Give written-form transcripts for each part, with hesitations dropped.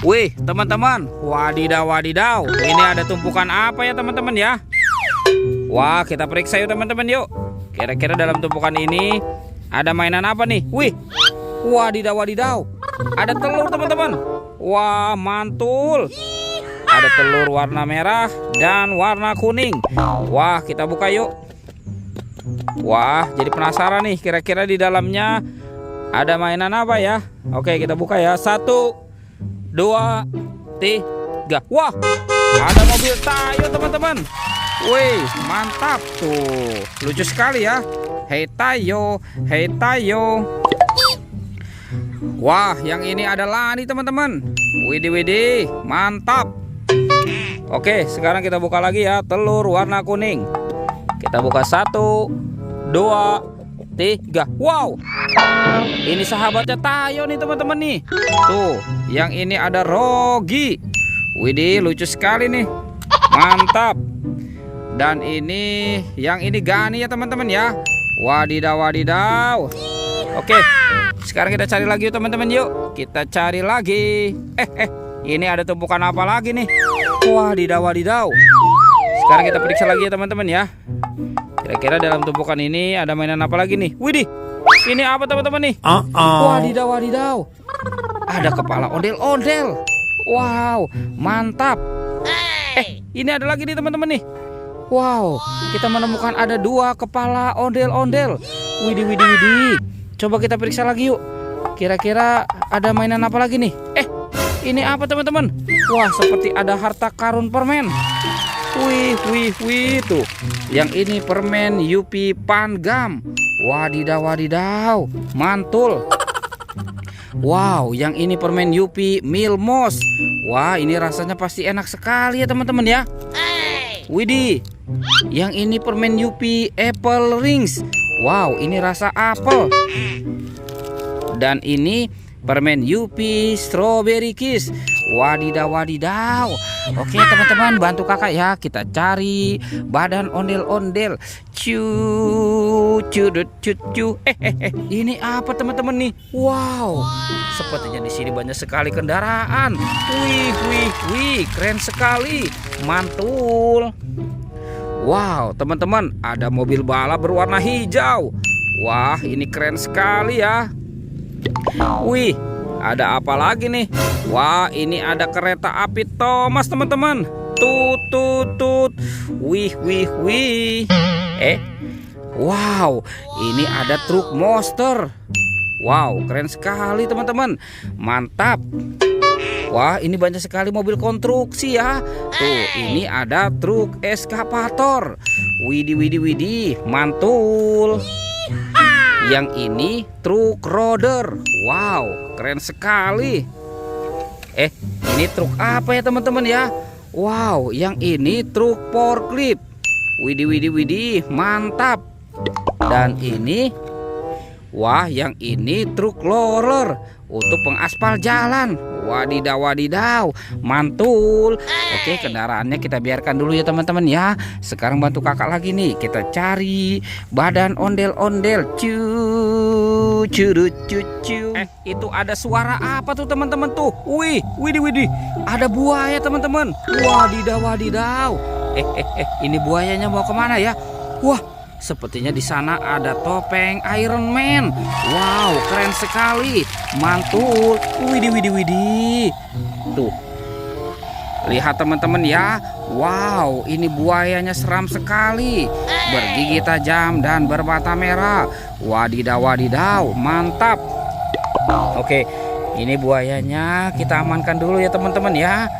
Wih, teman-teman, wadidaw wadidaw. Ini ada tumpukan apa ya teman-teman ya? Wah, kita periksa yuk teman-teman yuk. Kira-kira dalam tumpukan ini ada mainan apa nih? Wih, wadidaw wadidaw. Ada telur teman-teman. Wah, mantul. Ada telur warna merah dan warna kuning. Wah, kita buka yuk. Wah, jadi penasaran nih. Kira-kira di dalamnya ada mainan apa ya? Oke, kita buka ya. 1, 2, 3. Wah, ada mobil Tayo teman-teman. Wih, mantap tuh. Lucu sekali ya. Hei Tayo, hei Tayo. Wah, yang ini ada Lani teman-teman. Widih widih, mantap. Oke, sekarang kita buka lagi ya. Telur warna kuning. Kita buka 1, 2, 3. Wow, ini sahabatnya Tayo nih teman-teman nih. Tuh, yang ini ada Rogi. Widih, lucu sekali nih. Mantap. Dan ini, yang ini Gani ya teman-teman ya. Wadidaw wadidaw. Oke, sekarang kita cari lagi yuk teman-teman yuk. Kita cari lagi. Ini ada tumpukan apa lagi nih? Wadidaw wadidaw. Sekarang kita periksa lagi ya teman-teman ya. Kira-kira dalam tumpukan ini ada mainan apa lagi nih? Widih, ini apa teman-teman nih? Wadidaw wadidaw. Ada kepala ondel-ondel. Wow, mantap. Ini ada lagi nih teman-teman nih. Wow, kita menemukan ada 2 kepala ondel-ondel. Widih widih widih. Coba kita periksa lagi yuk. Kira-kira ada mainan apa lagi nih? Ini apa teman-teman? Wah, seperti ada harta karun permen. Wih, wih, wih tuh. Yang ini permen Yupi Pangam. Wadidaw, wadidaw. Mantul. Wow, yang ini permen Yupi Milmos. Wah, ini rasanya pasti enak sekali ya teman-teman ya. Widih. Yang ini permen Yupi Apple Rings. Wow, ini rasa apel. Dan ini permen Yupi Strawberry Kiss. Wadidaw wadidaw. Oke teman-teman, bantu kakak ya. Kita cari badan ondel-ondel. Ini apa teman-teman nih? Wow, sepertinya di sini banyak sekali kendaraan. Wih wih wih, keren sekali. Mantul. Wow teman-teman, ada mobil balap berwarna hijau. Wah, ini keren sekali ya. Wih, ada apa lagi nih? Wah, ini ada kereta api Thomas teman-teman. Tut tut tut. Wih wih wih. Wow, ini ada truk monster. Wow, keren sekali teman-teman. Mantap. Wah, ini banyak sekali mobil konstruksi ya. Tuh, ini ada truk eskavator. Widih widih widih, mantul. Yang ini truk roder. Wow, keren sekali. Ini truk apa ya teman-teman ya? Wow, yang ini truk forklift. Widih widih widih, mantap. Dan ini, wah, yang ini truk roller untuk pengaspal jalan. Wadidaw wadidaw, mantul. Oke, kendaraannya kita biarkan dulu ya teman-teman ya. Sekarang bantu kakak lagi nih. Kita cari badan ondel-ondel. Itu ada suara apa tuh teman-teman tuh? Wih, widih widih. Ada buaya teman-teman. Wadidaw wadidaw. Ini buayanya mau kemana ya? Wah, sepertinya di sana ada topeng Iron Man. Wow, keren sekali. Mantul. Widih widih widih. Tuh, lihat teman-teman ya. Wow, ini buayanya seram sekali. Bergigi tajam dan bermata merah. Wadidaw wadidaw, mantap. Oke, ini buayanya kita amankan dulu ya teman-teman ya.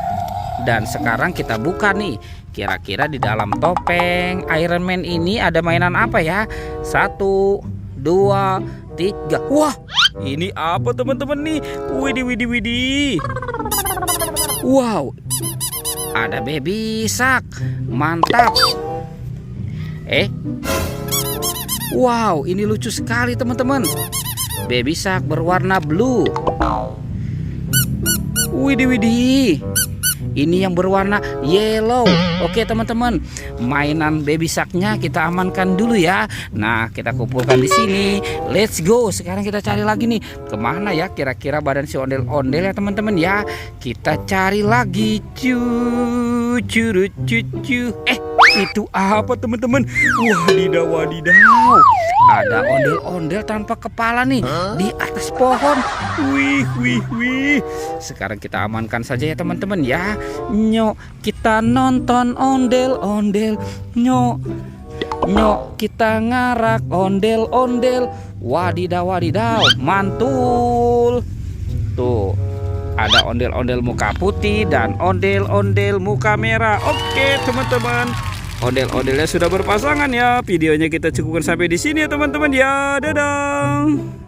Dan sekarang kita buka nih. Kira-kira di dalam topeng Iron Man ini ada mainan apa ya? 1, 2, 3. Wah, ini apa teman-teman nih? Widih widih widih. Wow, ada baby shark. Mantap. Wow, ini lucu sekali teman-teman. Baby shark berwarna blue. Widih widih. ini yang berwarna yellow. Oke teman-teman, mainan baby sharknya kita amankan dulu ya. Nah, kita kumpulkan di sini. Let's go. Sekarang kita cari lagi nih. Kemana ya kira-kira badan si ondel-ondel ya teman-teman ya? Kita cari lagi. Cucu. Itu apa teman-teman? Wadidaw, wadidaw. Ada ondel-ondel tanpa kepala nih di atas pohon. Wih. Sekarang kita amankan saja ya teman-teman ya. Nyok, kita nonton ondel-ondel. Nyok, kita ngarak ondel-ondel. Wadidaw, mantul. Tuh, ada ondel-ondel muka putih dan ondel-ondel muka merah. Oke teman-teman, ondel-ondelnya sudah berpasangan ya. Videonya kita cukupkan sampai di sini ya teman-teman ya. Dadah.